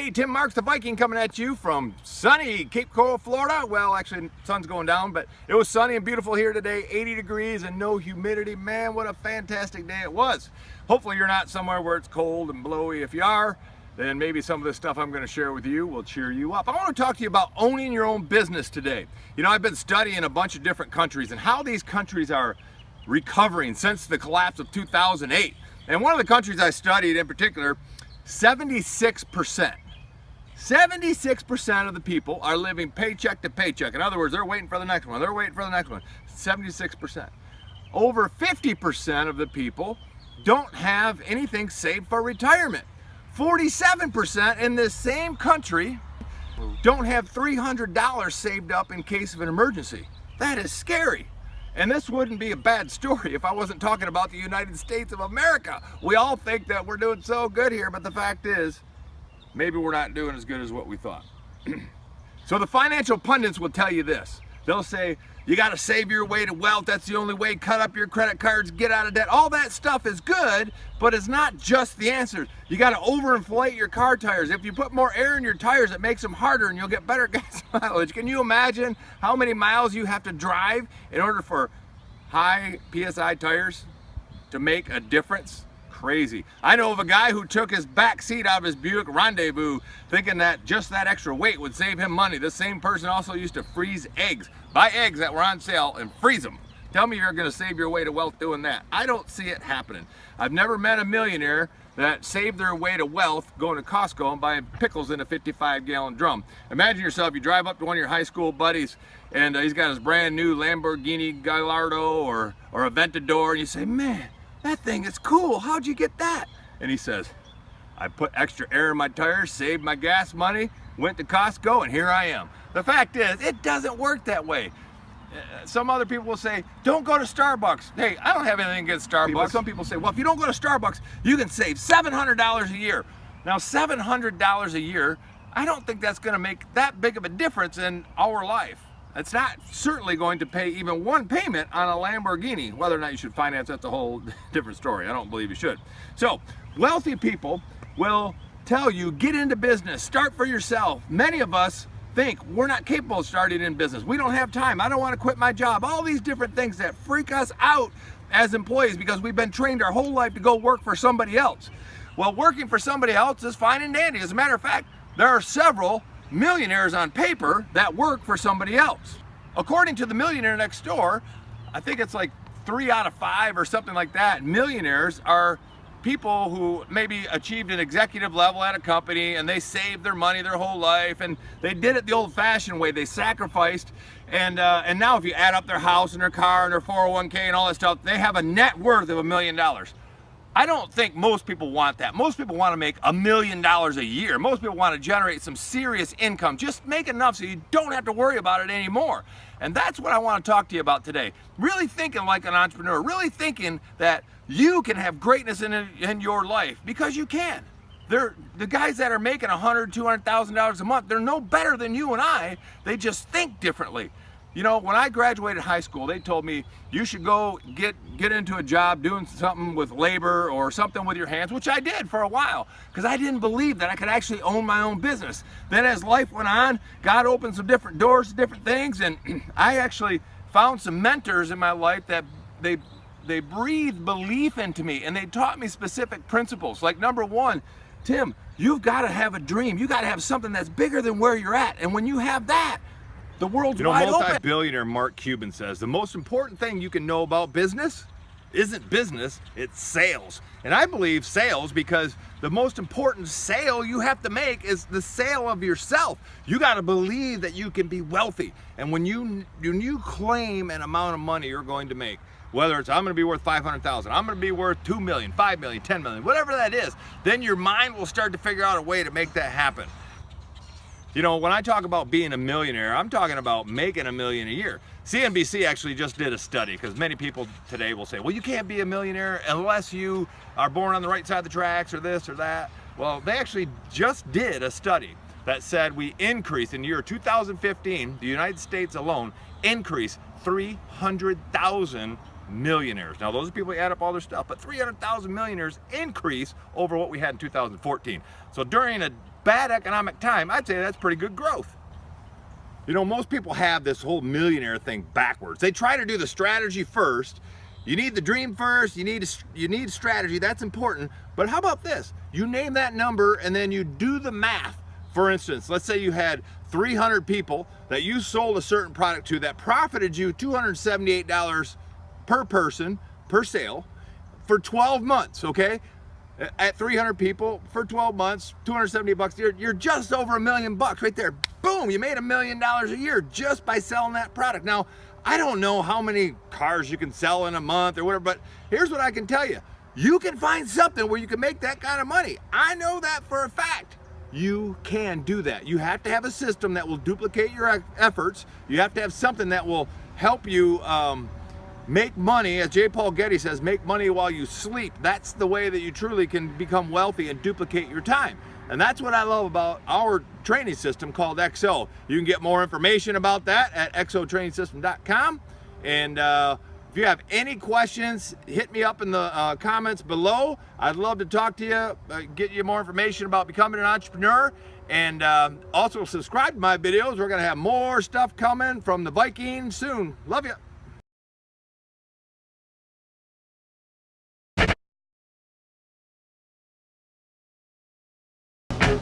Hey, Tim Marks, the Viking, coming at you from sunny Cape Coral, Florida. Well, actually, sun's going down, but it was sunny and beautiful here today, 80 degrees and no humidity. Man, what a fantastic day it was. Hopefully you're not somewhere where it's cold and blowy. If you are, then maybe some of the stuff I'm going to share with you will cheer you up. I want to talk to you about owning your own business today. You know, I've been studying a bunch of different countries and how these countries are recovering since the collapse of 2008. And one of the countries I studied in particular, 76% of the people are living paycheck to paycheck. In other words, they're waiting for the next one. They're waiting for the next one. 76%. Over 50% of the people don't have anything saved for retirement. 47% in this same country don't have $300 saved up in case of an emergency. That is scary. And this wouldn't be a bad story if I wasn't talking about the United States of America. We all think that we're doing so good here, but the fact is, maybe we're not doing as good as what we thought. So the financial pundits will tell you this. They'll say, you gotta save your way to wealth, that's the only way, cut up your credit cards, get out of debt. All that stuff is good, but it's not just the answer. You gotta overinflate your car tires. If you put more air in your tires, it makes them harder and you'll get better gas mileage. Can you imagine how many miles you have to drive in order for high PSI tires to make a difference? Crazy. I know of a guy who took his back seat out of his Buick Rendezvous thinking that just that extra weight would save him money. This same person also used to freeze eggs. Buy eggs that were on sale and freeze them. Tell me you're going to save your way to wealth doing that. I don't see it happening. I've never met a millionaire that saved their way to wealth going to Costco and buying pickles in a 55-gallon drum. Imagine yourself, you drive up to one of your high school buddies and he's got his brand new Lamborghini Gallardo or Aventador, and you say, man, that thing is cool. How'd you get that? And he says, I put extra air in my tires, saved my gas money, went to Costco, and here I am. The fact is, it doesn't work that way. Some other people will say, don't go to Starbucks. Hey, I don't have anything against Starbucks. Some people say, well, if you don't go to Starbucks, you can save $700 a year. Now, $700 a year, I don't think that's going to make that big of a difference in our life. It's not certainly going to pay even one payment on a Lamborghini. Whether or not you should finance, that's a whole different story. I don't believe you should. So, wealthy people will tell you, get into business, start for yourself. Many of us think we're not capable of starting in business. We don't have time. I don't want to quit my job. All these different things that freak us out as employees because we've been trained our whole life to go work for somebody else. Well, working for somebody else is fine and dandy. As a matter of fact, there are several millionaires on paper that work for somebody else. According to the Millionaire Next Door, I think it's like 3 out of 5 or something like that, millionaires are people who maybe achieved an executive level at a company and they saved their money their whole life and they did it the old-fashioned way. They sacrificed, and now if you add up their house and their car and their 401k and all that stuff, they have a net worth of $1 million. I don't think most people want that. Most people want to make $1 million a year. Most people want to generate some serious income. Just make enough so you don't have to worry about it anymore. And that's what I want to talk to you about today. Really thinking like an entrepreneur. Really thinking that you can have greatness in your life, because you can. The guys that are making $100,000, $200,000 a month, they're no better than you and I. They just think differently. You know, when I graduated high school, they told me you should go get into a job doing something with labor or something with your hands, which I did for a while, because I didn't believe that I could actually own my own business. Then as life went on, God opened some different doors to different things, and I actually found some mentors in my life that they breathed belief into me, and they taught me specific principles. Like, number one, Tim, you've got to have a dream. You got to have something that's bigger than where you're at, and when you have that, the world's wide open. Multi-billionaire Mark Cuban says the most important thing you can know about business isn't business, it's sales. And I believe sales because the most important sale you have to make is the sale of yourself. You got to believe that you can be wealthy. And when you claim an amount of money you're going to make, whether it's I'm going to be worth $500,000, I'm going to be worth $2 million, $5 million, $10 million, whatever that is, then your mind will start to figure out a way to make that happen. You know, when I talk about being a millionaire, I'm talking about making $1 million a year. CNBC actually just did a study, because many people today will say, well, you can't be a millionaire unless you are born on the right side of the tracks or this or that. Well, they actually just did a study that said we increased in the year 2015, the United States alone, increased 300,000 millionaires. Now, those are people who add up all their stuff, but 300,000 millionaires increase over what we had in 2014. So during a bad economic time, I'd say that's pretty good growth. You know, most people have this whole millionaire thing backwards. They try to do the strategy first. You need the dream first, you need strategy, that's important. But how about this? You name that number and then you do the math. For instance, let's say you had 300 people that you sold a certain product to that profited you $278 per person per sale for 12 months, okay? At 300 people for 12 months, 270 bucks a year, you're just over $1 million right there. Boom, you made $1 million a year just by selling that product. Now, I don't know how many cars you can sell in a month or whatever, but here's what I can tell you. You can find something where you can make that kind of money. I know that for a fact. You can do that. You have to have a system that will duplicate your efforts. You have to have something that will help you make money. As J. Paul Getty says, make money while you sleep. That's the way that you truly can become wealthy and duplicate your time. And that's what I love about our training system called XO. You can get more information about that at xotrainingsystem.com. And if you have any questions, hit me up in the comments below. I'd love to talk to you, get you more information about becoming an entrepreneur. And also subscribe to my videos. We're going to have more stuff coming from the Vikings soon. Love you.